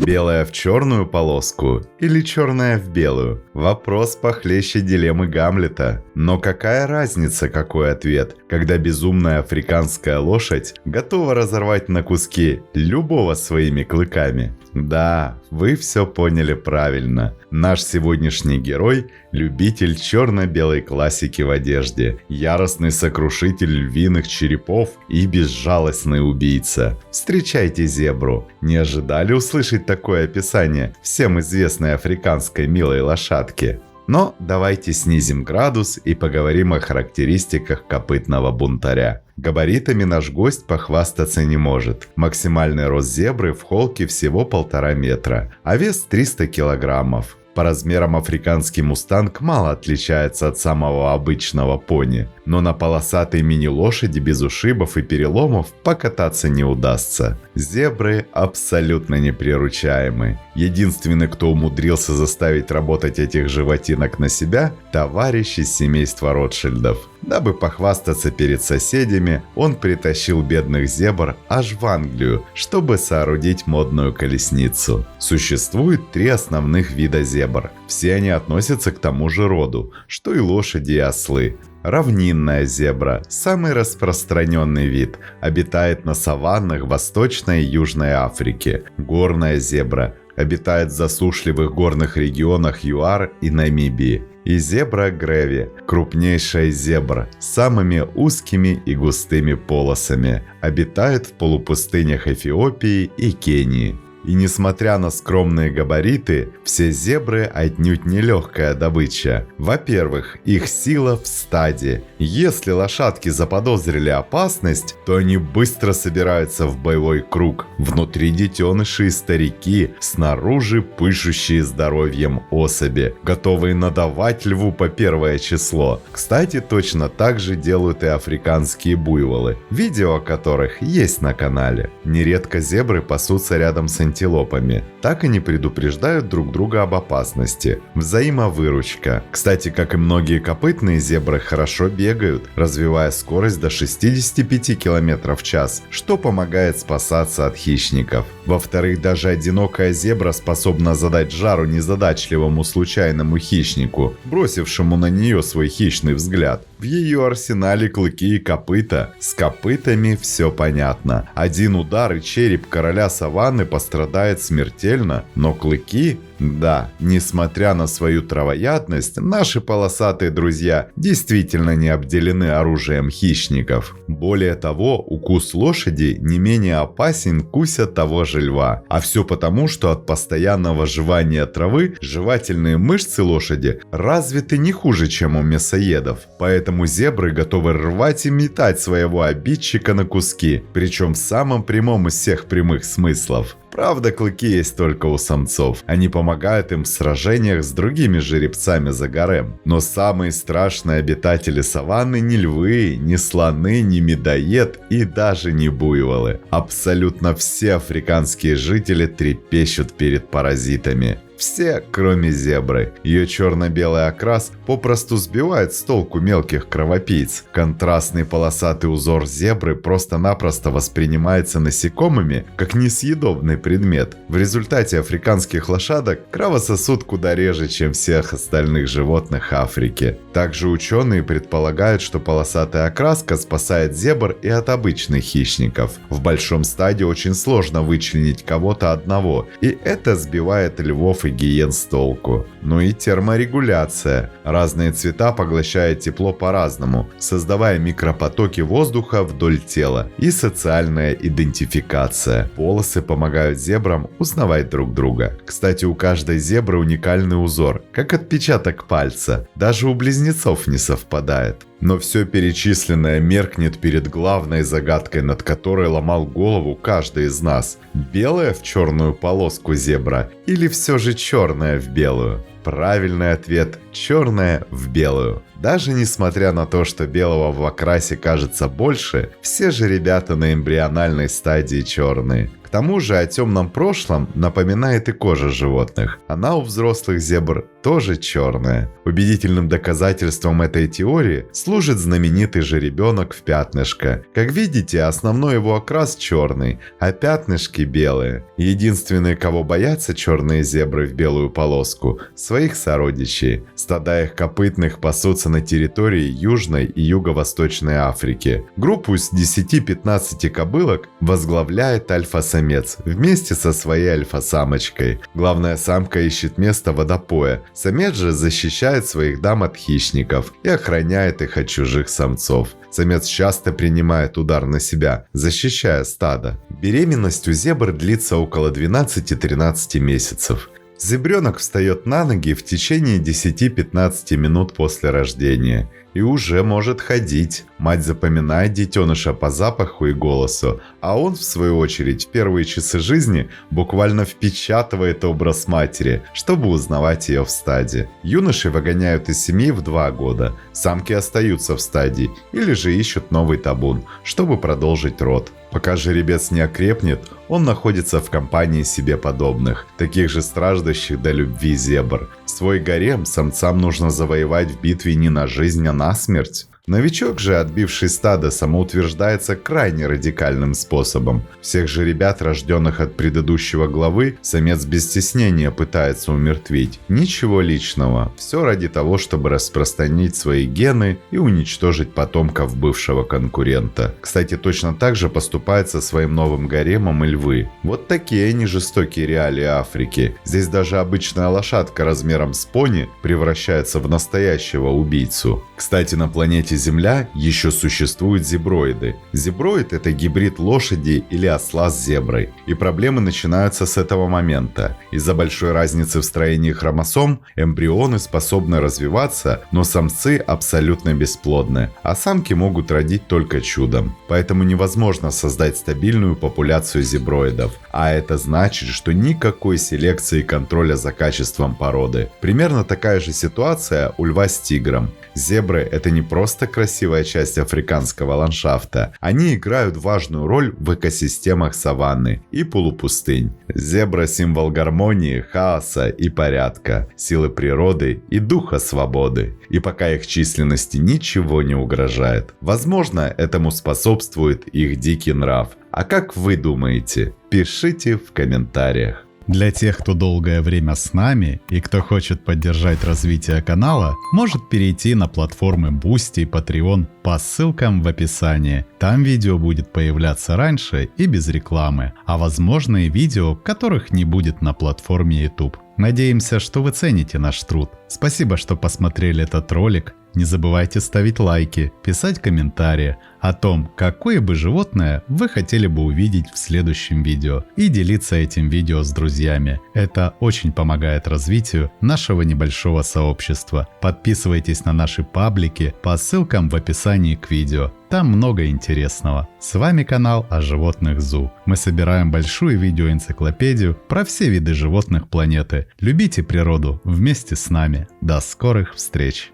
Белая в черную полоску или черная в белую? Вопрос похлеще дилеммы Гамлета. Но какая разница, какой ответ, когда безумная африканская лошадь готова разорвать на куски любого своими клыками? Да, вы все поняли правильно. Наш сегодняшний герой – любитель черно-белой классики в одежде, яростный сокрушитель львиных черепов и безжалостный убийца. Встречайте зебру. Не ожидали услышать такое описание всем известной африканской милой лошадки? Но давайте снизим градус и поговорим о характеристиках копытного бунтаря. Габаритами наш гость похвастаться не может. Максимальный рост зебры в холке всего 1,5 метра, а вес 300 килограммов. По размерам африканский мустанг мало отличается от самого обычного пони, но на полосатой мини-лошади без ушибов и переломов покататься не удастся. Зебры абсолютно неприручаемы. Единственный, кто умудрился заставить работать этих животинок на себя – товарищ из семейства Ротшильдов. Дабы похвастаться перед соседями, он притащил бедных зебр аж в Англию, чтобы соорудить модную колесницу. Существует 3 основных вида зебр. Все они относятся к тому же роду, что и лошади и ослы. Равнинная зебра, самый распространенный вид, обитает на саваннах Восточной и Южной Африки. Горная зебра обитает в засушливых горных регионах ЮАР и Намибии. И зебра Греви, крупнейшая из зебр, с самыми узкими и густыми полосами, обитает в полупустынях Эфиопии и Кении. И несмотря на скромные габариты, все зебры отнюдь не легкая добыча. Во-первых, их сила в стаде. Если лошадки заподозрили опасность, то они быстро собираются в боевой круг. Внутри детеныши и старики, снаружи пышущие здоровьем особи, готовые надавать льву по 1 число. Кстати, точно так же делают и африканские буйволы, видео о которых есть на канале. Нередко зебры пасутся рядом с антилопами. Так они предупреждают друг друга об опасности. Взаимовыручка. Кстати, как и многие копытные зебры, хорошо бегают, развивая скорость до 65 км в час, что помогает спасаться от хищников. Во-вторых, даже одинокая зебра способна задать жару незадачливому случайному хищнику, бросившему на нее свой хищный взгляд. В ее арсенале клыки и копыта. С копытами все понятно. Один удар и череп короля саванны пострадает смертельно, но клыки... Да, несмотря на свою травоядность, наши полосатые друзья действительно не обделены оружием хищников. Более того, укус лошади не менее опасен куся того же льва. А все потому, что от постоянного жевания травы жевательные мышцы лошади развиты не хуже, чем у мясоедов. Поэтому зебры готовы рвать и метать своего обидчика на куски, причем в самом прямом из всех прямых смыслов. Правда, клыки есть только у самцов. Они помогают им в сражениях с другими жеребцами за гарем. Но самые страшные обитатели саванны не львы, не слоны, не медоед и даже не буйволы. Абсолютно все африканские жители трепещут перед паразитами. Все, кроме зебры. Ее черно-белый окрас попросту сбивает с толку мелких кровопийц. Контрастный полосатый узор зебры просто-напросто воспринимается насекомыми как несъедобный предмет. В результате африканских лошадок кровососут куда реже, чем всех остальных животных Африки. Также ученые предполагают, что полосатая окраска спасает зебр и от обычных хищников. В большом стаде очень сложно вычленить кого-то одного, и это сбивает львов и гиен с толку. Ну и терморегуляция. Разные цвета поглощают тепло по-разному, создавая микропотоки воздуха вдоль тела. И социальная идентификация. Полосы помогают зебрам узнавать друг друга. Кстати, у каждой зебры уникальный узор, как отпечаток пальца. Даже у близнецов не совпадает. Но все перечисленное меркнет перед главной загадкой, над которой ломал голову каждый из нас. Белая в черную полоску зебра или все же черная в белую? Правильный ответ – черная в белую. Даже несмотря на то, что белого в окрасе кажется больше, все же ребята на эмбриональной стадии черные. К тому же о темном прошлом напоминает и кожа животных. Она у взрослых зебр тоже черная. Убедительным доказательством этой теории служит знаменитый жеребенок в пятнышко. Как видите, основной его окрас черный, а пятнышки белые. Единственные, кого боятся черные зебры в белую полоску – своих сородичей. Стада их копытных пасутся на территории Южной и Юго-Восточной Африки. Группу из 10-15 кобылок возглавляет альфа-самец вместе со своей альфа-самочкой. Главная самка ищет место водопоя. Самец же защищает своих дам от хищников и охраняет их от чужих самцов. Самец часто принимает удар на себя, защищая стадо. Беременность у зебр длится около 12-13 месяцев. Зебренок встает на ноги в течение 10-15 минут после рождения и уже может ходить. Мать запоминает детеныша по запаху и голосу, а он, в свою очередь, в первые часы жизни буквально впечатывает образ матери, чтобы узнавать ее в стаде. Юноши выгоняют из семьи в 2 года, самки остаются в стаде или же ищут новый табун, чтобы продолжить род. Пока жеребец не окрепнет, он находится в компании себе подобных, таких же страждущих до любви зебр. Свой гарем самцам нужно завоевать в битве не на жизнь, а на смерть. Новичок же, отбивший стадо, самоутверждается крайне радикальным способом. Всех же ребят, рожденных от предыдущего главы, самец без стеснения пытается умертвить. Ничего личного, все ради того, чтобы распространить свои гены и уничтожить потомков бывшего конкурента. Кстати, точно так же поступает со своим новым гаремом и львы. Вот такие они жестокие реалии Африки. Здесь даже обычная лошадка размером с пони превращается в настоящего убийцу. Кстати, на планете Земля еще существуют зеброиды. Зеброид – это гибрид лошади или осла с зеброй. И проблемы начинаются с этого момента. Из-за большой разницы в строении хромосом эмбрионы способны развиваться, но самцы абсолютно бесплодны, а самки могут родить только чудом. Поэтому невозможно создать стабильную популяцию зеброидов. А это значит, что никакой селекции и контроля за качеством породы. Примерно такая же ситуация у льва с тигром. Зебры – это не просто красивая часть африканского ландшафта. Они играют важную роль в экосистемах саванны и полупустынь. Зебра – символ гармонии, хаоса и порядка, силы природы и духа свободы. И пока их численности ничего не угрожает. Возможно, этому способствует их дикий нрав. А как вы думаете? Пишите в комментариях. Для тех, кто долгое время с нами и кто хочет поддержать развитие канала, может перейти на платформы Boosty и Patreon по ссылкам в описании. Там видео будет появляться раньше и без рекламы, а возможно и видео, которых не будет на платформе YouTube. Надеемся, что вы цените наш труд. Спасибо, что посмотрели этот ролик. Не забывайте ставить лайки, писать комментарии о том, какое бы животное вы хотели бы увидеть в следующем видео, и делиться этим видео с друзьями. Это очень помогает развитию нашего небольшого сообщества. Подписывайтесь на наши паблики по ссылкам в описании к видео. Там много интересного. С вами канал о животных ЗУ. Мы собираем большую видеоэнциклопедию про все виды животных планеты. Любите природу вместе с нами. До скорых встреч!